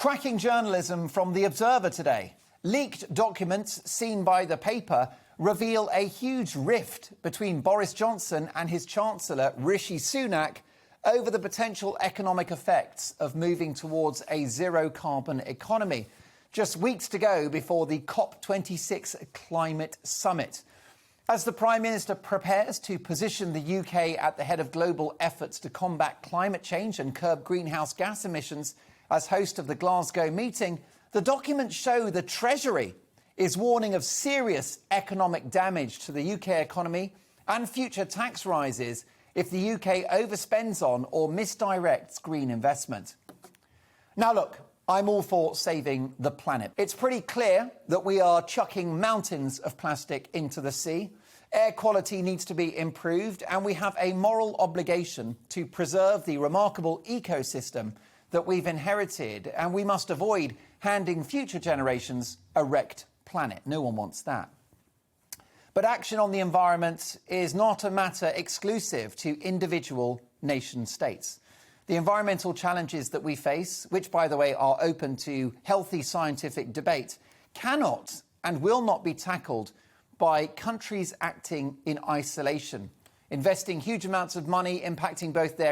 Cracking journalism from The Observer today. Leaked documents seen by the paper reveal a huge rift between Boris Johnson and his Chancellor, Rishi Sunak, over the potential economic effects of moving towards a zero-carbon economy. Just weeks to go before the COP26 climate summit. As the Prime Minister prepares to position the UK at the head of global efforts to combat climate change and curb greenhouse gas emissions as host of the Glasgow meeting, the documents show the Treasury is warning of serious economic damage to the UK economy and future tax rises if the UK overspends on or misdirects green investment. Now look, I'm all for saving the planet. It's pretty clear that we are chucking mountains of plastic into the sea. Air quality needs to be improved, and we have a moral obligation to preserve the remarkable ecosystem that we've inherited, and we must avoid handing future generations a wrecked planet. No one wants that. But action on the environment is not a matter exclusive to individual nation states. The environmental challenges that we face, which, by the way, are open to healthy scientific debate, cannot and will not be tackled by countries acting in isolation, investing huge amounts of money, impacting both their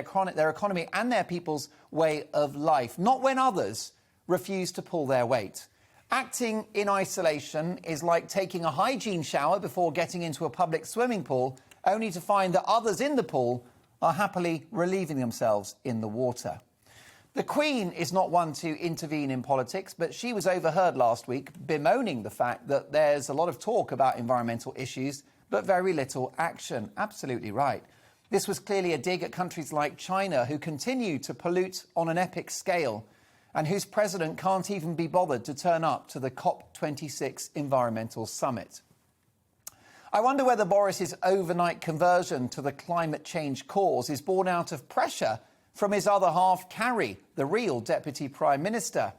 economy and their people's way of life, not when others refuse to pull their weight. Acting in isolation is like taking a hygiene shower before getting into a public swimming pool, only to find that others in the pool are happily relieving themselves in the water. The Queen is not one to intervene in politics, but she was overheard last week bemoaning the fact that there's a lot of talk about environmental issues, but very little action. Absolutely right. This was clearly a dig at countries like China, who continue to pollute on an epic scale and whose president can't even be bothered to turn up to the COP26 environmental summit. I wonder whether Boris's overnight conversion to the climate change cause is born out of pressure from his other half, Carrie, the real Deputy Prime Minister.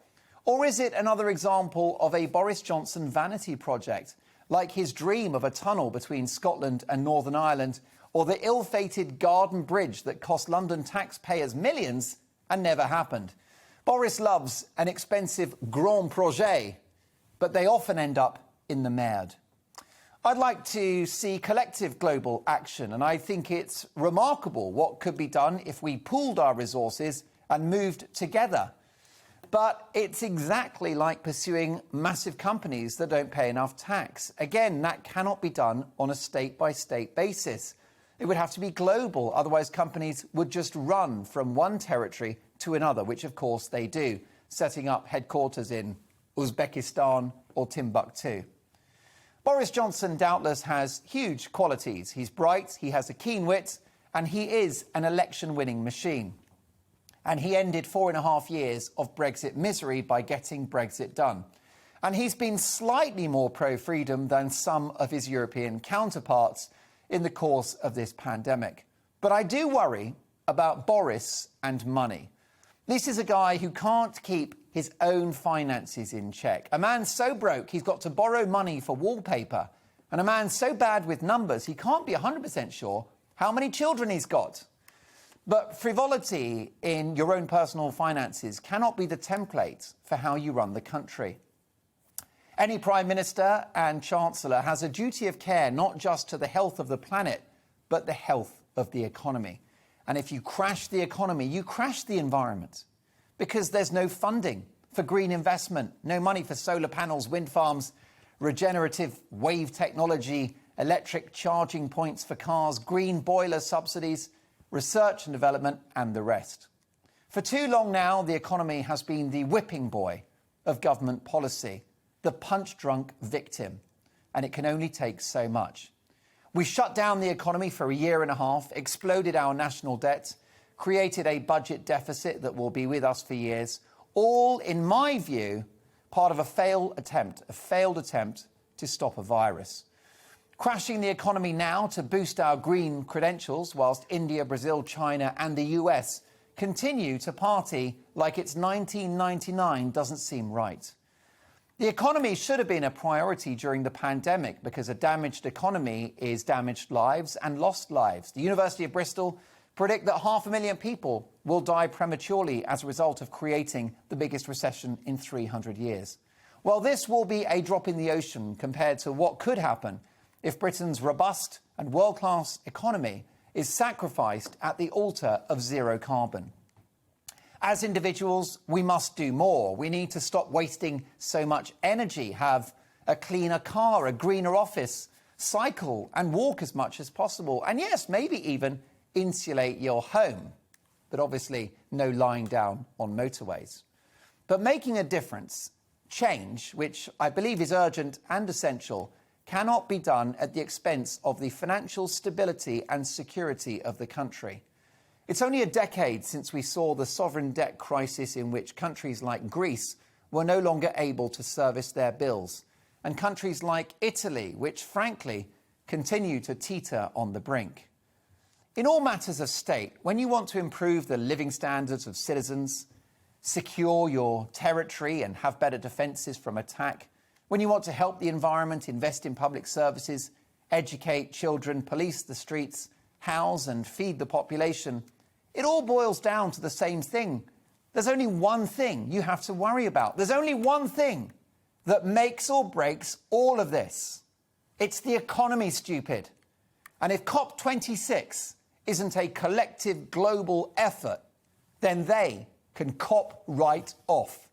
Or is it another example of a Boris Johnson vanity project, like his dream of a tunnel between Scotland and Northern Ireland, or the ill-fated Garden Bridge that cost London taxpayers millions and never happened? Boris loves an expensive grand projet, but they often end up in the merde. I'd like to see collective global action, and I think it's remarkable what could be done if we pooled our resources and moved together. But it's exactly like pursuing massive companies that don't pay enough tax. Again, that cannot be done on a state-by-state basis. It would have to be global, otherwise companies would just run from one territory to another, which of course they do, setting up headquarters in Uzbekistan or Timbuktu. Boris Johnson doubtless has huge qualities. He's bright, he has a keen wit, and he is an election-winning machine. And he ended 4.5 years of Brexit misery by getting Brexit done. And he's been slightly more pro-freedom than some of his European counterparts in the course of this pandemic. But I do worry about Boris and money. This is a guy who can't keep his own finances in check. A man so broke he's got to borrow money for wallpaper. And a man so bad with numbers he can't be 100% sure how many children he's got. But frivolity in your own personal finances cannot be the template for how you run the country. Any Prime Minister and Chancellor has a duty of care not just to the health of the planet, but the health of the economy. And if you crash the economy, you crash the environment, because there's no funding for green investment, no money for solar panels, wind farms, regenerative wave technology, electric charging points for cars, green boiler subsidies, research and development, and the rest. For too long now, the economy has been the whipping boy of government policy, the punch-drunk victim, and it can only take so much. We shut down the economy for 1.5 years, exploded our national debt, created a budget deficit that will be with us for years, all, in my view, part of a failed attempt to stop a virus. Crashing the economy now to boost our green credentials, whilst India, Brazil, China and the US continue to party like it's 1999 doesn't seem right. The economy should have been a priority during the pandemic, because a damaged economy is damaged lives and lost lives. The University of Bristol predict that 500,000 people will die prematurely as a result of creating the biggest recession in 300 years. Well, this will be a drop in the ocean compared to what could happen if Britain's robust and world-class economy is sacrificed at the altar of zero carbon. As individuals, we must do more. We need to stop wasting so much energy, have a cleaner car, a greener office, cycle and walk as much as possible. And yes, maybe even insulate your home. But obviously, no lying down on motorways. But making a difference, change, which I believe is urgent and essential, cannot be done at the expense of the financial stability and security of the country. It's only a decade since we saw the sovereign debt crisis in which countries like Greece were no longer able to service their bills, and countries like Italy, which frankly continue to teeter on the brink. In all matters of state, when you want to improve the living standards of citizens, secure your territory and have better defences from attack, when you want to help the environment, invest in public services, educate children, police the streets, house and feed the population, it all boils down to the same thing. There's only one thing you have to worry about. There's only one thing that makes or breaks all of this. It's the economy, stupid. And if COP26 isn't a collective global effort, then they can cop right off.